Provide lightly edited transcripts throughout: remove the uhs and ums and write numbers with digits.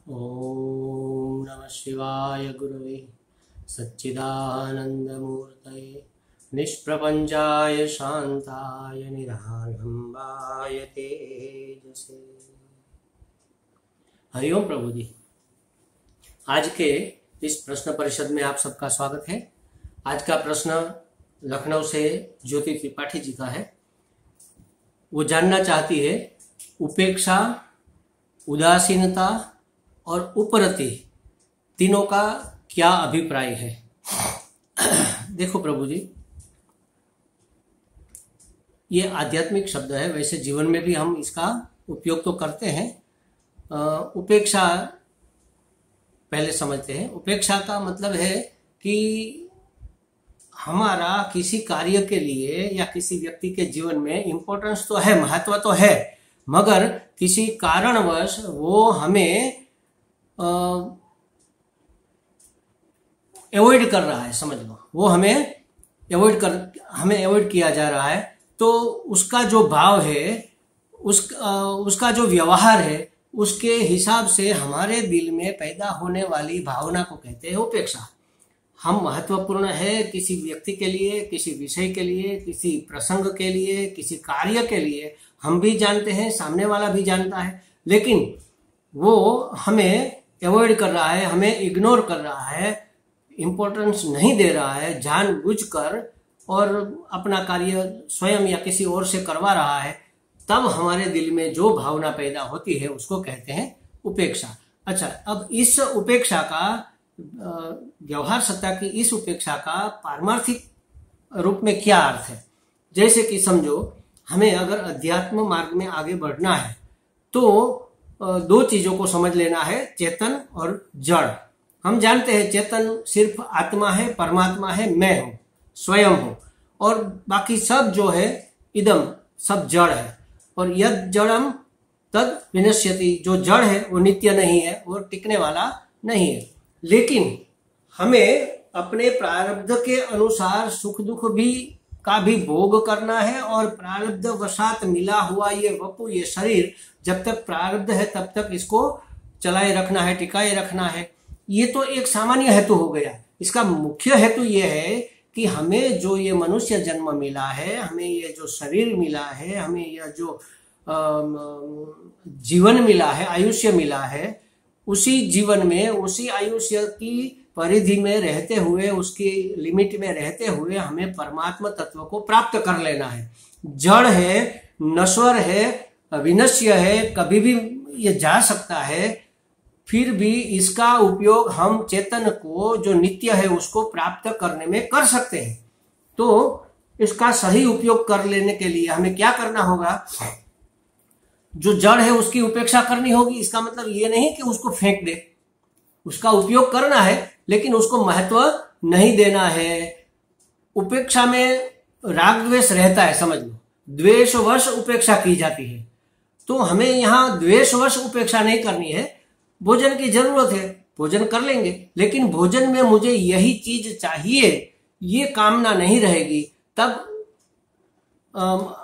ओम नमः शिवाय गुरुवे सच्चिदानंदमूर्तये निष्प्रपंचाय शांताय निरालंबाय तेजसे। हरिओम प्रभु जी। आज के इस प्रश्न परिषद में आप सबका स्वागत है। आज का प्रश्न लखनऊ से ज्योति त्रिपाठी जी का है। वो जानना चाहती है उपेक्षा, उदासीनता और उपरति तीनों का क्या अभिप्राय है। देखो प्रभु जी, ये आध्यात्मिक शब्द है, वैसे जीवन में भी हम इसका उपयोग तो करते हैं। उपेक्षा पहले समझते हैं। उपेक्षा का मतलब है कि हमारा किसी कार्य के लिए या किसी व्यक्ति के जीवन में इम्पोर्टेंस तो है, महत्व तो है, मगर किसी कारणवश वो हमें अवॉइड कर रहा है, समझ लो, वो हमें अवॉइड किया जा रहा है। तो उसका जो भाव है, उसका जो व्यवहार है, उसके हिसाब से हमारे दिल में पैदा होने वाली भावना को कहते हैं उपेक्षा। हम महत्वपूर्ण है किसी व्यक्ति के लिए, किसी विषय के लिए, किसी प्रसंग के लिए, किसी कार्य के लिए, हम भी जानते हैं, सामने वाला भी जानता है, लेकिन वो हमें अवॉइड कर रहा है, हमें इग्नोर कर रहा है, इम्पोर्टेंस नहीं दे रहा है जानबूझकर, और अपना कार्य स्वयं या किसी और से करवा रहा है। तब हमारे दिल में जो भावना पैदा होती है उसको कहते हैं उपेक्षा। अच्छा, अब इस उपेक्षा का व्यवहार सत्ता की इस उपेक्षा का पारमार्थिक रूप में क्या अर्थ है। जैसे कि समझो, हमें अगर अध्यात्म मार्ग में आगे बढ़ना है तो दो चीजों को समझ लेना है, चेतन और जड़। हम जानते हैं चेतन सिर्फ आत्मा है, परमात्मा है, मैं हूं, स्वयं हूं, और बाकी सब जो है इदम सब जड़ है। और यद जड़म तद विनश्यति, जो जड़ है वो नित्य नहीं है, वो टिकने वाला नहीं है। लेकिन हमें अपने प्रारब्ध के अनुसार सुख दुख का भी भोग करना है, और प्रारब्ध वशात मिला हुआ ये वपु, ये शरीर, जब तक प्रारब्ध है तब तक इसको चलाए रखना है, टिकाए रखना है। ये तो एक सामान्य हेतु हो गया। इसका मुख्य हेतु ये है कि हमें जो ये मनुष्य जन्म मिला है, हमें ये जो शरीर मिला है, हमें यह जो जीवन मिला है, आयुष्य मिला है, उसी जीवन में, उसी आयुष्य की परिधि में रहते हुए, उसकी लिमिट में रहते हुए हमें परमात्मा तत्व को प्राप्त कर लेना है। जड़ है, नश्वर है, विनश्य है, कभी भी ये जा सकता है, फिर भी इसका उपयोग हम चेतन को, जो नित्य है, उसको प्राप्त करने में कर सकते हैं। तो इसका सही उपयोग कर लेने के लिए हमें क्या करना होगा? जो जड़ है उसकी उपेक्षा करनी होगी। इसका मतलब ये नहीं कि उसको फेंक दे, उसका उपयोग करना है, लेकिन उसको महत्व नहीं देना है। उपेक्षा में राग द्वेष रहता है, समझ लो, द्वेषवश उपेक्षा की जाती है। तो हमें यहाँ द्वेषवश उपेक्षा नहीं करनी है। भोजन की जरूरत है, भोजन कर लेंगे, लेकिन भोजन में मुझे यही चीज चाहिए, ये कामना नहीं रहेगी, तब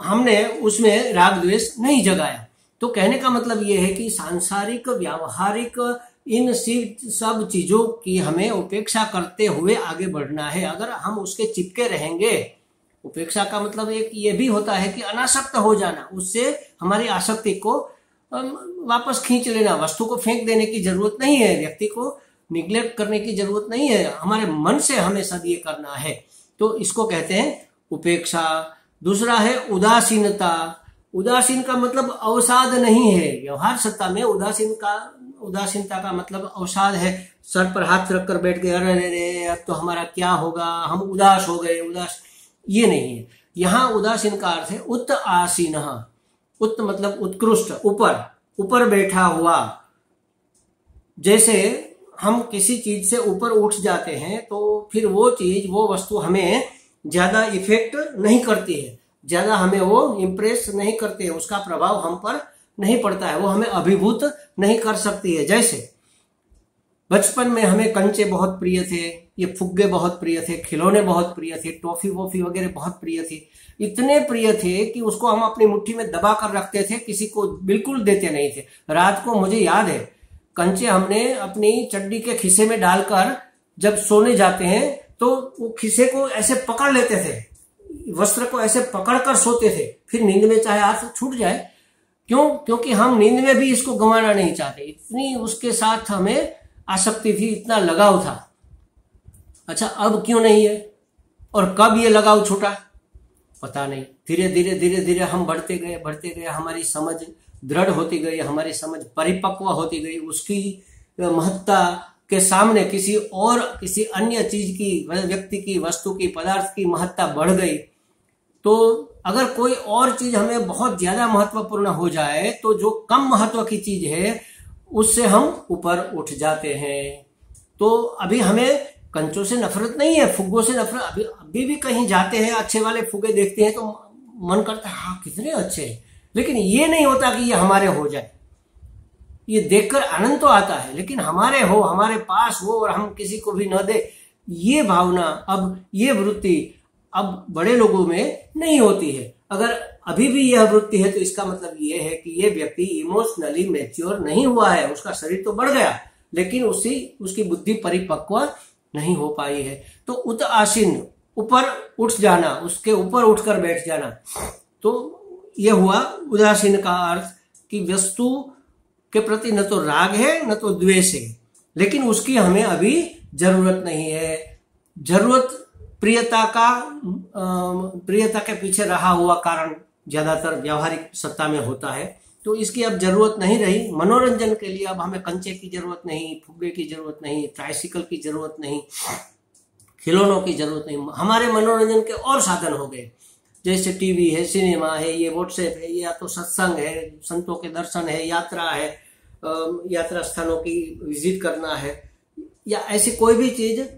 हमने उसमें राग द्वेष नहीं जगाया। तो कहने का मतलब ये है कि सांसारिक, व्यावहारिक, इन सब चीजों की हमें उपेक्षा करते हुए आगे बढ़ना है। अगर हम उसके चिपके रहेंगे, उपेक्षा का मतलब एक ये भी होता है कि अनासक्त हो जाना, उससे हमारी आसक्ति को वापस खींच लेना। वस्तु को फेंक देने की जरूरत नहीं है, व्यक्ति को निग्लेक्ट करने की जरूरत नहीं है, हमारे मन से हमें सब ये करना है। तो इसको कहते हैं उपेक्षा। दूसरा है उदासीनता। उदासीन का मतलब अवसाद नहीं है। व्यवहार सत्ता में उदासीनता का मतलब अवसाद है। सर पर हाथ रखकर बैठ गए, अरे रे अब तो हमारा क्या होगा, हम उदास हो गए, उदास, ये नहीं है। यहाँ उदासीन का अर्थ है उत आसीन। उत मतलब उत्कृष्ट, ऊपर बैठा हुआ। जैसे हम किसी चीज से ऊपर उठ जाते हैं तो फिर वो चीज, वो वस्तु हमें ज्यादा इफेक्ट नहीं करती है, ज्यादा हमें वो इम्प्रेस नहीं करती है, उसका प्रभाव हम पर नहीं पड़ता है, वो हमें अभिभूत नहीं कर सकती है। जैसे बचपन में हमें कंचे बहुत प्रिय थे, ये फुग्गे बहुत प्रिय थे, खिलौने बहुत प्रिय थे, टॉफी वॉफी वगैरह बहुत प्रिय थी। इतने प्रिय थे कि उसको हम अपनी मुट्ठी में दबा कर रखते थे, किसी को बिल्कुल देते नहीं थे। रात को मुझे याद है कंचे हमने अपनी चड्डी के खिसे में डालकर जब सोने जाते हैं तो वो खिसे को ऐसे पकड़ लेते थे, वस्त्र को ऐसे पकड़कर सोते थे, फिर नींद में चाहे हाथ छूट जाए। क्यों? क्योंकि हम नींद में भी इसको गंवाना नहीं चाहते, इतनी उसके साथ हमें आसक्ति थी, इतना लगाव था। अच्छा, अब क्यों नहीं है और कब ये लगाव छूटा पता नहीं। धीरे धीरे हम बढ़ते गए, हमारी समझ दृढ़ होती गई, हमारी समझ परिपक्व होती गई, उसकी महत्ता के सामने किसी अन्य चीज की, व्यक्ति की, वस्तु की, पदार्थ की महत्ता बढ़ गई। तो अगर कोई और चीज हमें बहुत ज्यादा महत्वपूर्ण हो जाए तो जो कम महत्व की चीज है उससे हम ऊपर उठ जाते हैं। तो अभी हमें कंचों से नफरत नहीं है, फुग्गों से नफरत। अभी भी कहीं जाते हैं, अच्छे वाले फुग्गे देखते हैं तो मन करता है हाँ कितने अच्छे हैं, लेकिन ये नहीं होता कि ये हमारे हो जाए। ये देखकर आनंद तो आता है, लेकिन हमारे हो, हमारे पास हो और हम किसी को भी न दे, ये भावना, अब ये वृत्ति अब बड़े लोगों में नहीं होती है। अगर अभी भी यह वृत्ति है तो इसका मतलब ये है कि ये व्यक्ति इमोशनली मैच्योर नहीं हुआ है। उसका शरीर तो बढ़ गया लेकिन उसकी बुद्धि परिपक्व नहीं हो पाई है। तो उत आसीन, ऊपर उठ जाना, उसके ऊपर उठकर बैठ जाना, तो यह हुआ उदासीन का अर्थ कि वस्तु के प्रति न तो राग है न तो द्वेष है, लेकिन उसकी हमें अभी जरूरत नहीं है। जरूरत प्रियता के पीछे रहा हुआ कारण ज्यादातर व्यावहारिक सत्ता में होता है, तो इसकी अब जरूरत नहीं रही। मनोरंजन के लिए अब हमें कंचे की जरूरत नहीं, फुग्गे की जरूरत नहीं, ट्राइसिकल की जरूरत नहीं, खिलौनों की जरूरत नहीं। हमारे मनोरंजन के और साधन हो गए, जैसे टीवी है, सिनेमा है, ये व्हाट्सएप है, या तो सत्संग है, संतों के दर्शन है, यात्रा है, यात्रा स्थानों की विजिट करना है, या ऐसी कोई भी चीज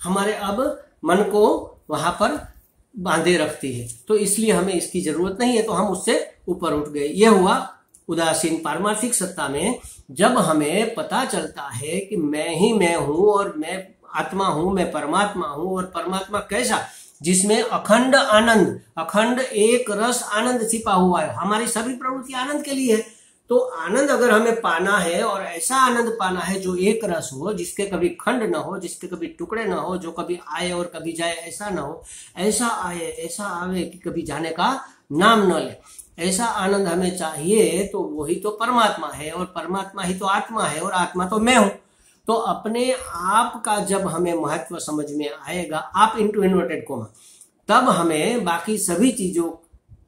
हमारे अब मन को वहां पर बांधे रखती है। तो इसलिए हमें इसकी जरूरत नहीं है, तो हम उससे ऊपर उठ गए। यह हुआ उदासीन। पारमार्थिक सत्ता में जब हमें पता चलता है कि मैं ही मैं हूं और मैं आत्मा हूं, मैं परमात्मा हूं, और परमात्मा कैसा, जिसमें अखंड आनंद, अखंड एक रस आनंद छिपा हुआ है। हमारी सभी प्रवृत्ति आनंद के लिए है। तो आनंद अगर हमें पाना है और ऐसा आनंद पाना है जो एक रस हो, जिसके कभी खंड न हो, जिसके कभी टुकड़े न हो, जो कभी आए और कभी जाए, ऐसा न हो, ऐसा आए ऐसा आवे कि कभी जाने का नाम न ले, ऐसा आनंद हमें चाहिए, तो वही तो परमात्मा है, और परमात्मा ही तो आत्मा है, और आत्मा तो मैं हूं। तो अपने आप का जब हमें महत्व समझ में आएगा, आप इंटू इन्वर्टेड कोमा, तब हमें बाकी सभी चीजों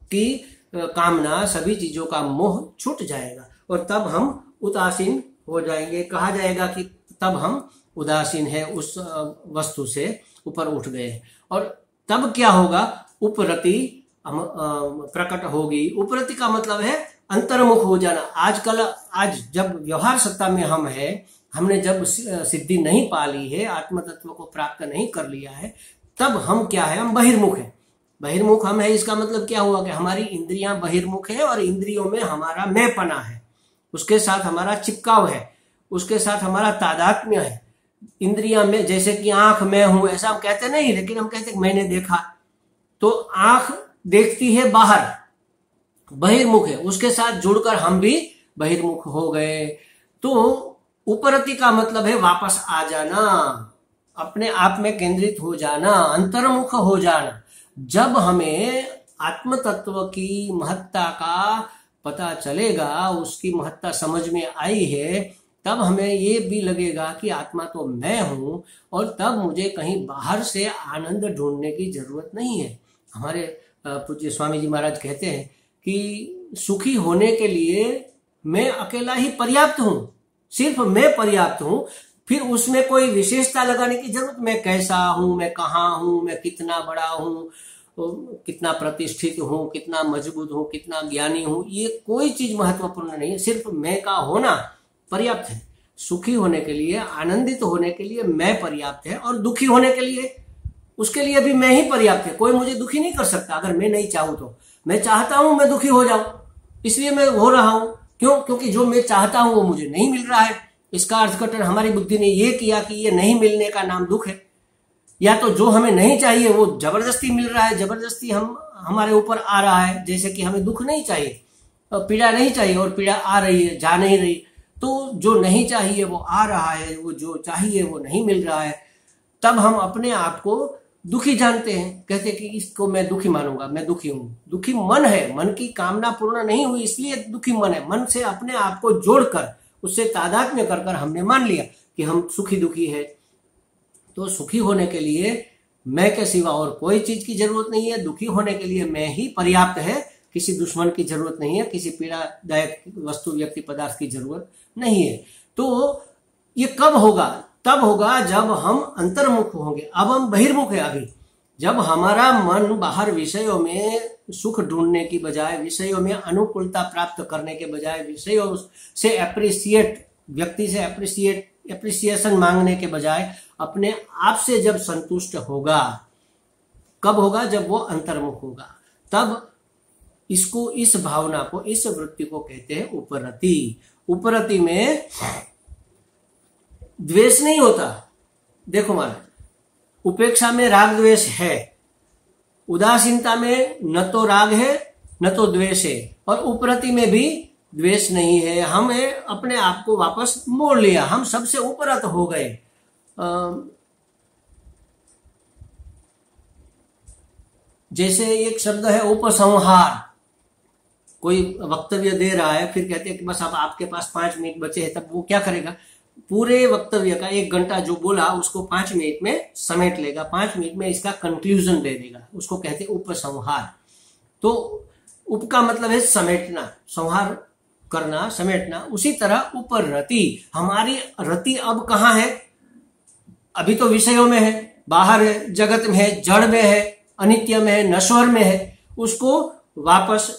की कामना, सभी चीजों का मोह छूट जाएगा, और तब हम उदासीन हो जाएंगे। कहा जाएगा कि तब हम उदासीन है, उस वस्तु से ऊपर उठ गए। और तब क्या होगा? उपरति प्रकट होगी। उपरति का मतलब है अंतर्मुख हो जाना। आज जब व्यवहार सत्ता में हम है, हमने जब सिद्धि नहीं पा ली है, आत्म तत्व को प्राप्त नहीं कर लिया है, तब हम क्या है? हम बहिर्मुख है। बहिर्मुख हम है, इसका मतलब क्या हुआ कि हमारी इंद्रियां बहिर्मुख है, और इंद्रियों में हमारा मैंपना है, उसके साथ हमारा चिपकाव है, उसके साथ हमारा तादात्म्य है। इंद्रियां में, जैसे कि आंख मैं हूं, ऐसा हम कहते नहीं, लेकिन हम कहते मैंने देखा। तो आंख देखती है बाहर, बहिर्मुख है, उसके साथ जुड़कर हम भी बहिर्मुख हो गए। तो उपरति का मतलब है वापस आ जाना, अपने आप में केंद्रित हो जाना, अंतर्मुख हो जाना। जब हमें आत्म तत्व की महत्ता का पता चलेगा, उसकी महत्ता समझ में आई है, तब हमें ये भी लगेगा कि आत्मा तो मैं हूं, और तब मुझे कहीं बाहर से आनंद ढूंढने की जरूरत नहीं है। हमारे पूज्य स्वामी जी महाराज कहते हैं कि सुखी होने के लिए मैं अकेला ही पर्याप्त हूं, सिर्फ मैं पर्याप्त हूं, फिर उसमें कोई विशेषता लगाने की जरूरत, मैं कैसा हूं, मैं कहाँ हूं, मैं कितना बड़ा हूं, कितना प्रतिष्ठित हूं, कितना मजबूत हूं, कितना ज्ञानी हूं, ये कोई चीज महत्वपूर्ण नहीं है। सिर्फ मैं का होना पर्याप्त है। सुखी होने के लिए, आनंदित होने के लिए मैं पर्याप्त है, और दुखी होने के लिए, उसके लिए भी मैं ही पर्याप्त है। कोई मुझे दुखी नहीं कर सकता अगर मैं नहीं चाहूं तो। मैं चाहता हूं मैं दुखी हो जाऊं, इसलिए मैं हो रहा हूं। क्यों? क्योंकि जो मैं चाहता हूं वो मुझे नहीं मिल रहा है। इसका अर्थकथन हमारी बुद्धि ने ये किया कि ये नहीं मिलने का नाम दुख है, या तो जो हमें नहीं चाहिए वो जबरदस्ती मिल रहा है, जबरदस्ती हमारे ऊपर आ रहा है। जैसे कि हमें दुख नहीं चाहिए, पीड़ा नहीं चाहिए, और पीड़ा आ रही है, जा नहीं रही, तो जो नहीं चाहिए वो आ रहा है, वो जो चाहिए वो नहीं मिल रहा है, तब हम अपने आप को दुखी जानते हैं, कहते हैं कि इसको मैं दुखी मानूंगा, मैं दुखी हूं। दुखी मन है, मन की कामना पूर्ण नहीं हुई इसलिए दुखी मन है। मन से अपने आप को जोड़कर, उससे तादात्म्य कर कर हमने मान लिया कि हम सुखी दुखी है। तो सुखी होने के लिए मैं के सिवा और कोई चीज की जरूरत नहीं है, दुखी होने के लिए मैं ही पर्याप्त है, किसी दुश्मन की जरूरत नहीं है, किसी पीड़ादायक वस्तु व्यक्ति पदार्थ की जरूरत नहीं है। तो ये कब होगा? तब होगा जब हम अंतर्मुख होंगे। अब हम बहिर्मुख है। अभी जब हमारा मन बाहर विषयों में सुख ढूंढने की बजाय, विषयों में अनुकूलता प्राप्त करने के बजाय, विषयों से एप्रिसिएट, व्यक्ति से एप्रिसिएशन मांगने के बजाय अपने आप से जब संतुष्ट होगा, कब होगा? जब वो अंतर्मुख होगा। तब इसको, इस भावना को, इस वृत्ति को कहते हैं उपरति। उपरति में द्वेष नहीं होता। देखो महाराज, उपेक्षा में राग द्वेष है, उदासीनता में न तो राग है न तो द्वेष है, और उपरति में भी द्वेष नहीं है। हमें अपने आप को वापस मोड़ लिया, हम सबसे उपरत हो गए। जैसे एक शब्द है उपसंहार। कोई वक्तव्य दे रहा है, फिर कहते हैं कि बस अब आपके पास 5 मिनट बचे हैं, तब वो क्या करेगा? पूरे वक्तव्य का 1 घंटा जो बोला उसको 5 मिनट में समेट लेगा, 5 मिनट में इसका कंक्लूजन दे देगा। उसको कहते हैं उपसंहार। तो उप का मतलब है समेटना, संहार करना, समेटना। उसी तरह उपरति, हमारी रति अब कहाँ है? अभी तो विषयों में है, बाहर है, जगत में है, जड़ में है, अनित्य में है, नश्वर में है। उसको वापस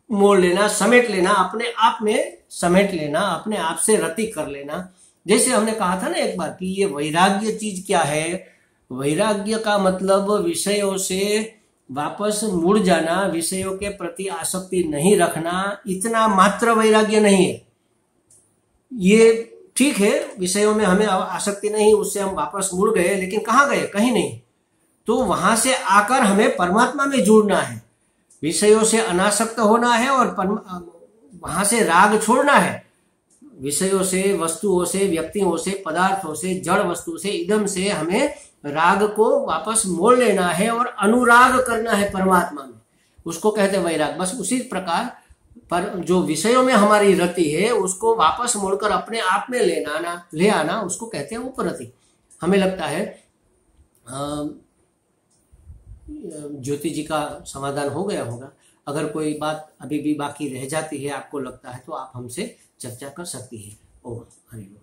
मोड़ लेना, समेट लेना, अपने आप में समेट लेना, अपने आप से रति कर लेना। जैसे हमने कहा था ना एक बार कि ये वैराग्य चीज क्या है? वैराग्य का मतलब विषयों से वापस मुड़ जाना, विषयों के प्रति आसक्ति नहीं रखना, इतना मात्र वैराग्य नहीं है। ये ठीक है, विषयों में हमें आसक्ति नहीं, उससे हम वापस मुड़ गए, लेकिन कहाँ गए? कहीं नहीं। तो वहां से आकर हमें परमात्मा में जुड़ना है, विषयों से अनासक्त होना है, और वहां से राग छोड़ना है। विषयों से, वस्तुओं से, व्यक्तियों से, पदार्थों से, जड़ वस्तु से, इदम से हमें राग को वापस मोड़ लेना है और अनुराग करना है परमात्मा में। उसको कहते हैं वैराग। बस उसी प्रकार पर जो विषयों में हमारी रति है उसको वापस मोड़कर अपने आप में ले आना, उसको कहते हैं उपरति। हमें लगता है ज्योति जी का समाधान हो गया होगा। अगर कोई बात अभी भी बाकी रह जाती है, आपको लगता है, तो आप हमसे चर्चा कर सकती है। ओम हरि ओम।